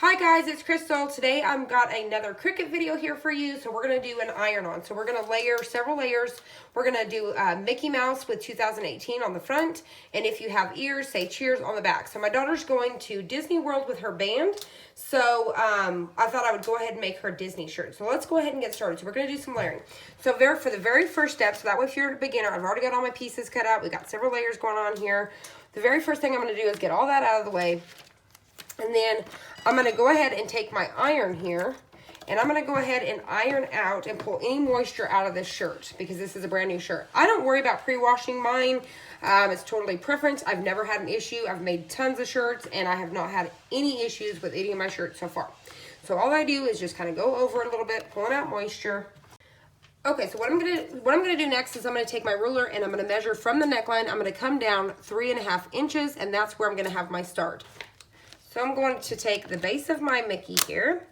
Hi guys, it's Crystal. Today I've got another Cricut video here for you. So we're going to do an iron-on. So we're going to layer several layers. We're going to do Mickey Mouse with 2018 on the front. And if you have ears, say cheers on the back. So my daughter's going to Disney World with her band. So I thought I would go ahead and make her a Disney shirt. So let's go ahead and get started. So we're going to do some layering. So for the very first step, so that way if you're a beginner, I've already got all my pieces cut out. We've got several layers going on here. The very first thing I'm going to do is get all that out of the way. And then I'm going to go ahead and take my iron here, and I'm going to go ahead and iron out and pull any moisture out of this shirt because this is a brand new shirt. I don't worry about pre-washing mine. It's totally preference. I've never had an issue. I've made tons of shirts, and I have not had any issues with any of my shirts so far. So all I do is just kind of go over it a little bit, pulling out moisture. Okay, so what I'm gonna do next is I'm gonna take my ruler and I'm gonna measure from the neckline. I'm gonna come down 3.5 inches, and that's where I'm gonna have my start. So I'm going to take the base of my Mickey here,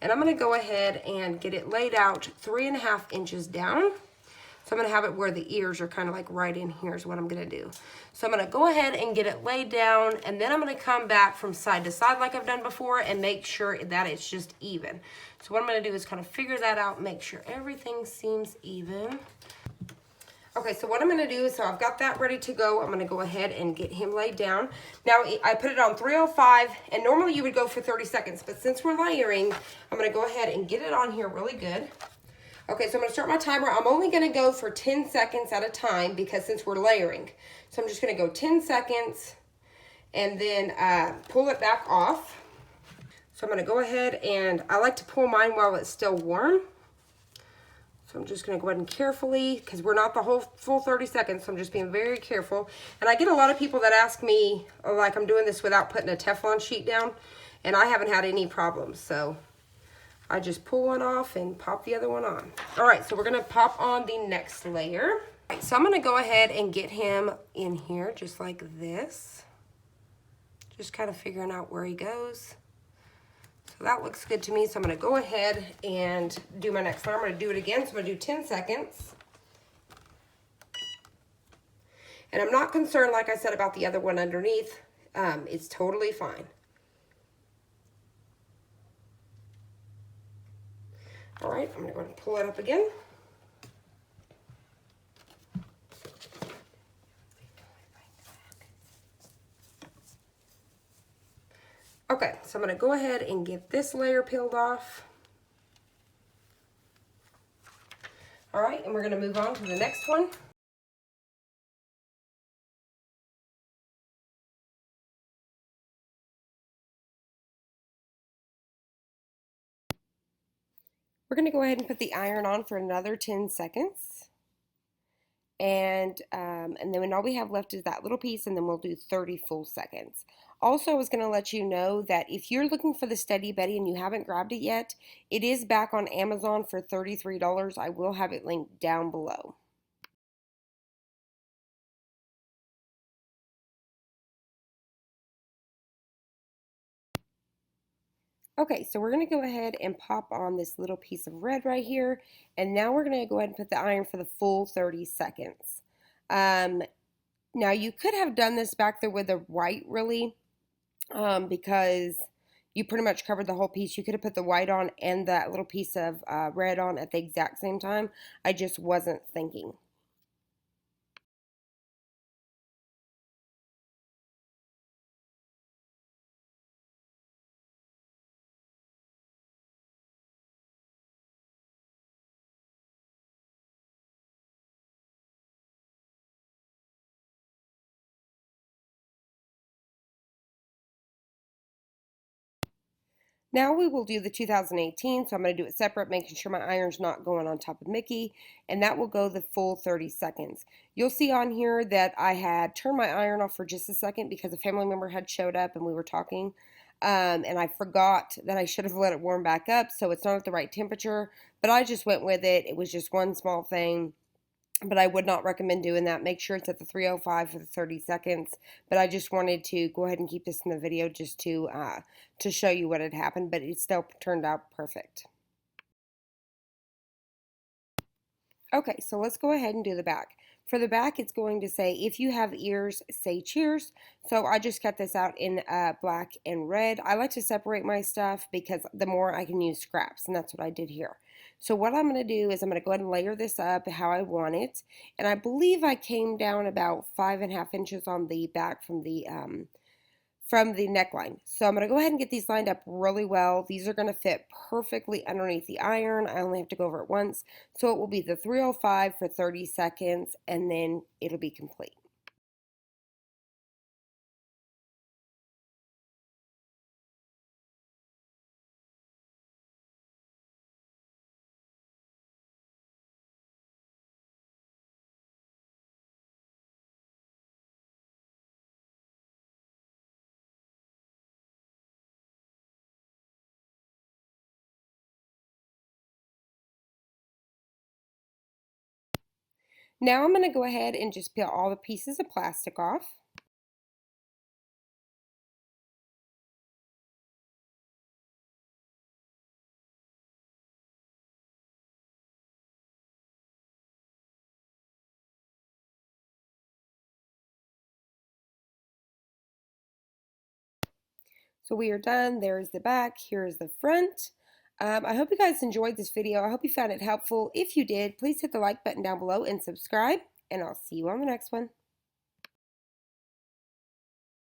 and I'm going to go ahead and get it laid out 3.5 inches down. So I'm going to have it where the ears are kind of like right in here is what I'm going to do. So I'm going to go ahead and get it laid down, and then I'm going to come back from side to side like I've done before and make sure that it's just even. So what I'm going to do is kind of figure that out, make sure everything seems even. Okay, so what I'm going to do is, so I've got that ready to go. I'm going to go ahead and get him laid down. Now, I put it on 305, and normally you would go for 30 seconds, but since we're layering, I'm going to go ahead and get it on here really good. Okay, so I'm going to start my timer. I'm only going to go for 10 seconds at a time because since we're layering. So I'm just going to go 10 seconds and then pull it back off. So I'm going to go ahead, and I like to pull mine while it's still warm. So I'm just going to go ahead and carefully, because we're not the whole full 30 seconds, so I'm just being very careful. And I get a lot of people that ask me, like I'm doing this without putting a Teflon sheet down, and I haven't had any problems. So I just pull one off and pop the other one on. All right, so we're going to pop on the next layer. All right, so I'm going to go ahead and get him in here just like this. Just kind of figuring out where he goes. So that looks good to me. So I'm going to go ahead and do my next layer. I'm going to do it again. So I'm going to do 10 seconds. And I'm not concerned, like I said, about the other one underneath. It's totally fine. All right, I'm going to go ahead and pull it up again. Okay, so I'm going to go ahead and get this layer peeled off. All right, and we're going to move on to the next one. We're going to go ahead and put the iron on for another 10 seconds. And then when all we have left is that little piece, and then we'll do 30 full seconds. Also, I was going to let you know that if you're looking for the Steady Betty and you haven't grabbed it yet, it is back on Amazon for $33. I will have it linked down below. Okay, so we're going to go ahead and pop on this little piece of red right here, and now we're going to go ahead and put the iron for the full 30 seconds. Now, you could have done this back there with the white, really, because you pretty much covered the whole piece. You could have put the white on and that little piece of red on at the exact same time. I just wasn't thinking. Now we will do the 2018, so I'm going to do it separate, making sure my iron's not going on top of Mickey, and that will go the full 30 seconds. You'll see on here that I had turned my iron off for just a second because a family member had showed up and we were talking, and I forgot that I should have let it warm back up, so it's not at the right temperature, but I just went with it. It was just one small thing. But I would not recommend doing that. Make sure it's at the 305 for the 30 seconds. But I just wanted to go ahead and keep this in the video just to show you what had happened. But it still turned out perfect. Okay, so let's go ahead and do the back. For the back, it's going to say, if you have ears, say cheers. So I just cut this out in black and red. I like to separate my stuff because the more I can use scraps, and that's what I did here. So what I'm going to do is I'm going to go ahead and layer this up how I want it. And I believe I came down about 5.5 inches on the back from the neckline. So I'm going to go ahead and get these lined up really well. These are going to fit perfectly underneath the iron. I only have to go over it once. So it will be the 305 for 30 seconds and then it'll be complete. Now I'm going to go ahead and just peel all the pieces of plastic off. So we are done. There's the back. Here's the front. I hope you guys enjoyed this video. I hope you found it helpful. If you did, please hit the like button down below and subscribe, and I'll see you on the next one.